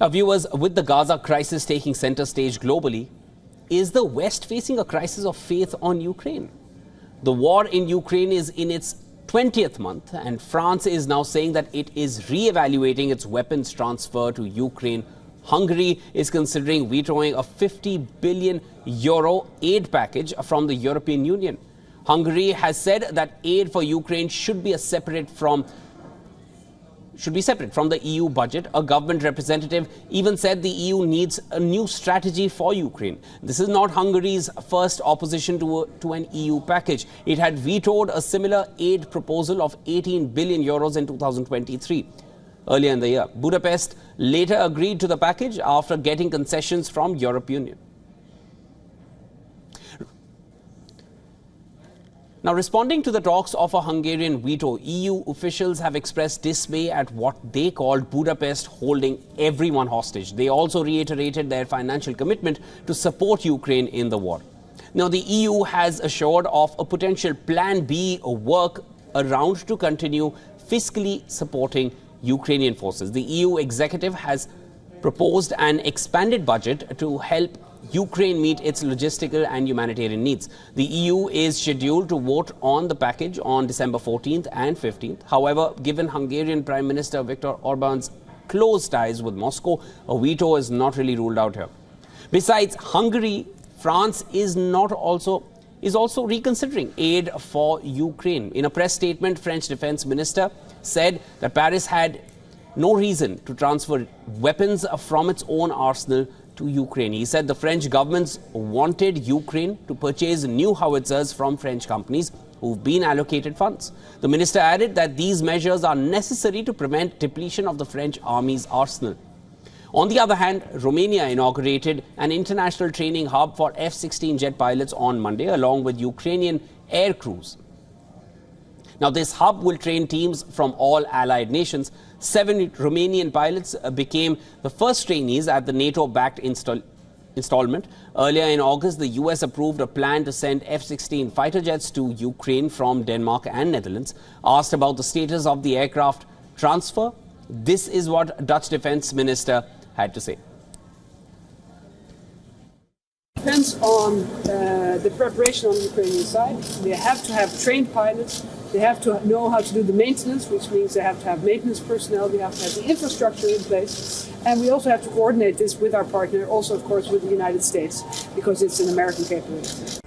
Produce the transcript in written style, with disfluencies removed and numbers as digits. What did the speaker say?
Now, viewers, with the Gaza crisis taking center stage globally, is the West facing a crisis of faith on Ukraine? The war in Ukraine is in its 20th month, and France is now saying that it is re-evaluating its weapons transfer to Ukraine. Hungary is considering vetoing a €50 billion aid package from the European Union. Hungary has said that aid for Ukraine should be separate from the EU budget. A government representative even said the EU needs a new strategy for Ukraine. This is not Hungary's first opposition to an EU package. It had vetoed a similar aid proposal of €18 billion in 2023. Earlier in the year, Budapest later agreed to the package after getting concessions from European Union. Now, responding to the talks of a Hungarian veto, EU officials have expressed dismay at what they called Budapest holding everyone hostage. They also reiterated their financial commitment to support Ukraine in the war. Now, the EU has assured of a potential Plan B work around to continue fiscally supporting Ukrainian forces. The EU executive has proposed an expanded budget to help Ukraine meet its logistical and humanitarian needs. The EU is scheduled to vote on the package on December 14th and 15th. However, given Hungarian Prime Minister Viktor Orban's close ties with Moscow, a veto is not really ruled out here. Besides Hungary, France is also reconsidering aid for Ukraine. In a press statement, French Defense Minister said that Paris had no reason to transfer weapons from its own arsenal to Ukraine. He said the French government wanted Ukraine to purchase new howitzers from French companies who've been allocated funds. The minister added that these measures are necessary to prevent depletion of the French army's arsenal. On the other hand, Romania inaugurated an international training hub for F-16 jet pilots on Monday, along with Ukrainian air crews. Now, this hub will train teams from all allied nations. 7 Romanian pilots became the first trainees at the NATO-backed installment. Earlier in August, the US approved a plan to send F-16 fighter jets to Ukraine from Denmark and Netherlands. Asked about the status of the aircraft transfer, this is what Dutch Defense Minister had to say. Depends on the preparation on the Ukrainian side. They have to have trained pilots. They have to know how to do the maintenance, which means they have to have maintenance personnel. We have to have the infrastructure in place. And we also have to coordinate this with our partner, also, of course, with the United States, because it's an American capability.